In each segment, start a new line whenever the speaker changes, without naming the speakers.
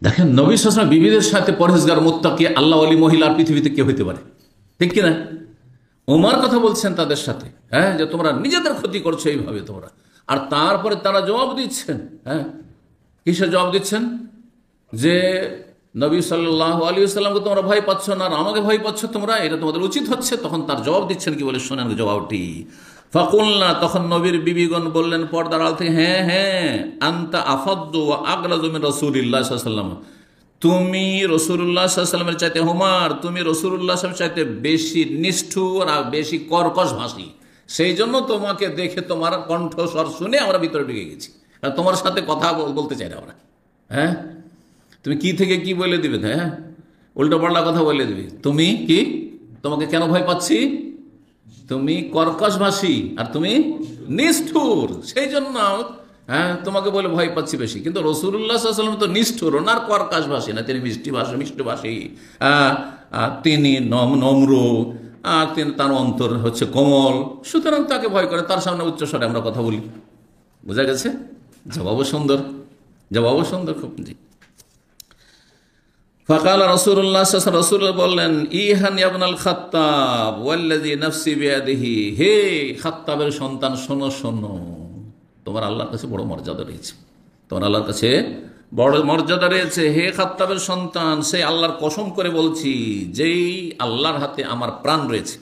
দেখেন নবী সাল্লাল্লাহু আলাইহি ওয়াসাল্লাম বিবিদের সাথে পরহেজগার মুত্তাকি আল্লাহ ওয়ালি মহিলার পৃথিবীতে কে হইতে পারে, ঠিক কিনা? ওমর কথা বলছেন তাদের সাথে, হ্যাঁ, যে তোমরা নিজেদের ক্ষতি করছো এইভাবে তোমরা। আর তারপরে তারা জবাব দিচ্ছেন, হ্যাঁ, কিসের জবাব দিচ্ছেন? যে নবী সাল্লাল্লাহু আলাইহি ওয়াসাল্লামকে তোমরা ভয় পাচ্ছ না, আর আমাকে ভয় পাচ্ছ তোমরা, এটা তোমাদের উচিত হচ্ছে। তখন তার জবাব দিচ্ছেন কি বলে, শোনেন জবাবটি। ফাকুলনা, তখন নবীর বিবিগণ বললেন পর্দার আড়াল থেকে, হ্যাঁ হ্যাঁ, আনতা আফাদ্দু ওয়া আগলাযু মিন রাসূলিল্লাহ সাল্লাল্লাহু আলাইহি ওয়াসাল্লাম, তুমি রাসূলুল্লাহ সাল্লাল্লাহু আলাইহি ওয়াসাল্লামের চাইতে, হুমার, তুমি রাসূলুল্লাহ সাল্লাল্লাহু আলাইহি ওয়াসাল্লামের চাইতে বেশি নিষ্ঠুর আর বেশি কর্কশ ভাষী, সেই জন্য তোমাকে দেখে তোমার কণ্ঠস্বর শুনে আমরা ভিতরে ঢুকে গেছি, আর তোমার সাথে কথা বলতে চাই না আমরা। হ্যাঁ, তুমি কি থেকে কি বলে দিবে, হ্যাঁ, উল্টো পাল্টা কথা বলে দিবে। তুমি কি, তোমাকে কেন ভয় পাচ্ছি? তুমি কর্কশভাষী আর তুমি নিষ্ঠুর, সেই জন্য হ্যাঁ তোমাকে বলে ভয় পাচ্ছি বেশি। কিন্তু রাসূলুল্লাহ সাল্লাল্লাহু আলাইহি ওয়াসাল্লাম তো নিষ্ঠুর না, আর কর্কশভাষী না, তিনি মিষ্টভাষী, তিনি নম্র, আর তিনি, তার অন্তর হচ্ছে কোমল, সুতরাং তাকে ভয় করে, তার সামনে উচ্চস্বরে আমরা কথা বলি। বোঝা গেছে? জবাবও সুন্দর, জবাবও সুন্দর খুব। জি। ফাকাল রাসূলুল্লাহ সাল্লাল্লাহু আলাইহি ওয়াসাল্লাম, রাসূল বললেন, ইহান ইবনুল খাত্তাব ওয়াল্লাযী নাফসি বিয়াদিহি, হে খাত্তাবের সন্তান, শোনো শোনো, তোমার আল্লাহর কাছে বড় মর্যাদা রয়েছে, তোমার আল্লাহর কাছে বড় মর্যাদা রয়েছে। হে খাত্তাবের সন্তান, সেই আল্লাহর কসম করে বলছি, যেই আল্লাহর হাতে আমার প্রাণ রয়েছে,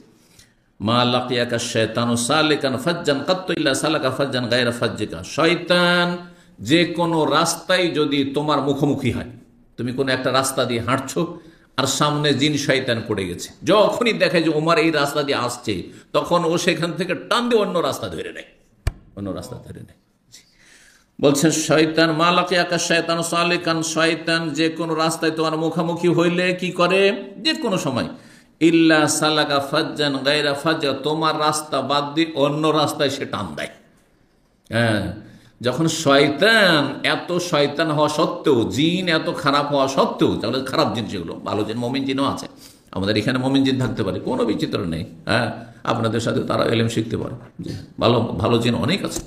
মা লাকিয়াকা শায়তানু সালিকান ফাজ্জান কাত্তু ইল্লা সালাকা ফাজ্জান গায়রা ফাজ্জিকা, শয়তান যে কোনো রাস্তায় যদি তোমার মুখোমুখি হয়, তুমি কোনো একটা রাস্তা দিয়ে হাঁটছো আর সামনে জিন শয়তান পড়ে গেছে, যখনই দেখে যে ওমর এই রাস্তা দিয়ে আসছে, তখন ও সেখান থেকে টান দিয়ে অন্য রাস্তা ধরে নেয়, অন্য রাস্তা ধরে নেয়। বলছেন শয়তান, মা লাকিয়াকা শায়তানু সালিকান, শয়তান যে কোনো রাস্তায় তোমার মুখোমুখি হইলে কি করে, যে কোনো সময়, ইল্লা সালাকা ফাজ্জান গায়রা ফাজ্জা, তোমার রাস্তা বাদ দিয়ে অন্য রাস্তায় সে টান দেয়। হ্যাঁ, যখন শয়তান, এত শয়তান হওয়া সত্ত্বেও, জিন এত খারাপ হওয়া সত্ত্বেও, তাহলে খারাপ জিন যেগুলো, ভালো জিন মুমিন জিনও আছে, আমাদের এখানে মুমিন জিন থাকতে পারে, কোনো বিচিত্র নেই। হ্যাঁ, আপনাদের সাথে তারা ইলম শিখতে পারে, ভালো ভালো জিন অনেক আছে,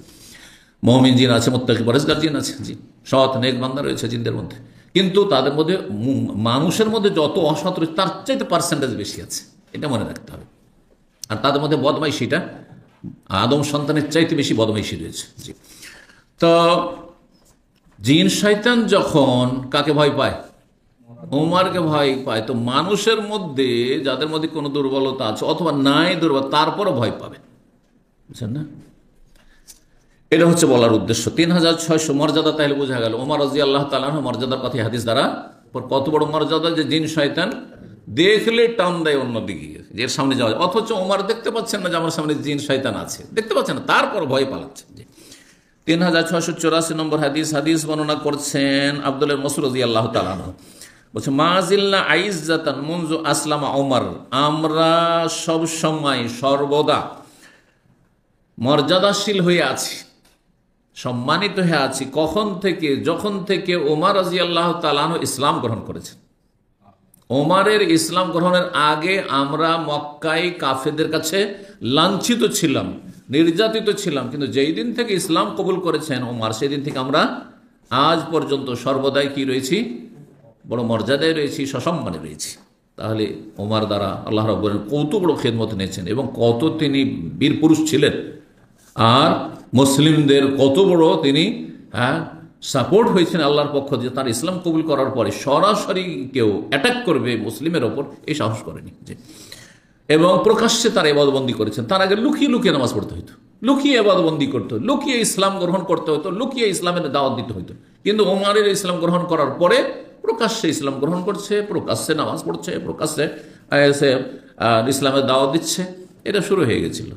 মুমিন জিন আছে, মুত্তাকি পরহেজগার জিন আছে, জি, সৎ নেক বান্দা রয়েছে জিনদের মধ্যে। কিন্তু তাদের মধ্যে, মানুষের মধ্যে যত অসৎ রয়েছে তার চাইতে পার্সেন্টেজ বেশি আছে, এটা মনে রাখতে হবে। আর তাদের মধ্যে বদমাইশিটা আদম সন্তানের চাইতে বেশি বদমাইশি রয়েছে। জি। তো জিন শয়তান যখন কাকে ভয় পায়, ওমরকে ভয় পায়, তো মানুষের মধ্যে যাদের মধ্যে কোনো দুর্বলতা আছে অথবা নাই দুর্বল, তারপরও ভয় পাবে, বুঝছেন না? এটা হচ্ছে বলার উদ্দেশ্য। 3600 মর্যাদা, তাহলে বোঝা গেল ওমর রাদিয়াল্লাহু তাআলা আনহু মর্যাদার কথা হাদিস দ্বারা, কত বড় মর্যাদা, যে জিন শয়তান দেখলে টান দেয় অন্যদিকে, এর সামনে যাওয়া, অথচ ওমর দেখতে পাচ্ছেন না যে আমার সামনে জিন শয়তান আছে, দেখতে পাচ্ছেন না, তারপর ভয় পালাচ্ছেন। 3684 নম্বর হাদিস, হাদিস বর্ণনা করছেন আব্দুল্লাহ মাসউদ রাদিয়াল্লাহু তাআলা আনহু, বলছে, মাজিল্লা আইজ্জাতান মুনযু আসলামা ওমর, আমরা সব সময় সর্বদা মর্যাদাশীল হয়ে আছি, সম্মানিত হয়ে আছি, কখন থেকে, যখন থেকে ওমর রাদিয়াল্লাহু তাআলা আনহু ইসলাম গ্রহণ করেছেন। ওমরের ইসলাম গ্রহণের আগে আমরা মক্কায় কাফেরদের কাছে লাঞ্ছিত ছিলাম, নির্যাতিত ছিলাম, কিন্তু যেই দিন থেকে ইসলাম কবুল করেছেন ওমর, সেই দিন থেকে আমরা আজ পর্যন্ত সর্বদাই কি রয়েছি, বড় মর্যাদায় রয়েছি, সসম্মানে রয়েছি। তাহলে ওমর দ্বারা আল্লাহ রাব্বুল আলামিন কত বড় খেদমত নিয়েছেন এবং কত তিনি বীর পুরুষ ছিলেন, আর মুসলিমদের কত বড় তিনি সাপোর্ট হয়েছেন আল্লাহর পক্ষ দিয়ে, তার ইসলাম কবুল করার পরে সরাসরি কেউ অ্যাটাক করবে মুসলিমের ওপর এই সাহস করেনি। এবং প্রকাশ্যে তার ইবাদতবন্দি করেছেন। তার আগে লুকিয়ে লুকিয়ে নামাজ পড়তে হইতো, লুকিয়ে ইবাদতবন্দি করতে হতো, লুকিয়ে ইসলাম গ্রহণ করতে হতো, লুকিয়ে ইসলামের দাওয়াত দিতে হইতো। কিন্তু ওমরের ইসলাম গ্রহণ করার পরে প্রকাশ্যে ইসলাম গ্রহণ করছে, প্রকাশ্যে নামাজ পড়ছে, প্রকাশ্যে ইসলামের দাওয়াত দিচ্ছে, এটা শুরু হয়ে গেছিল।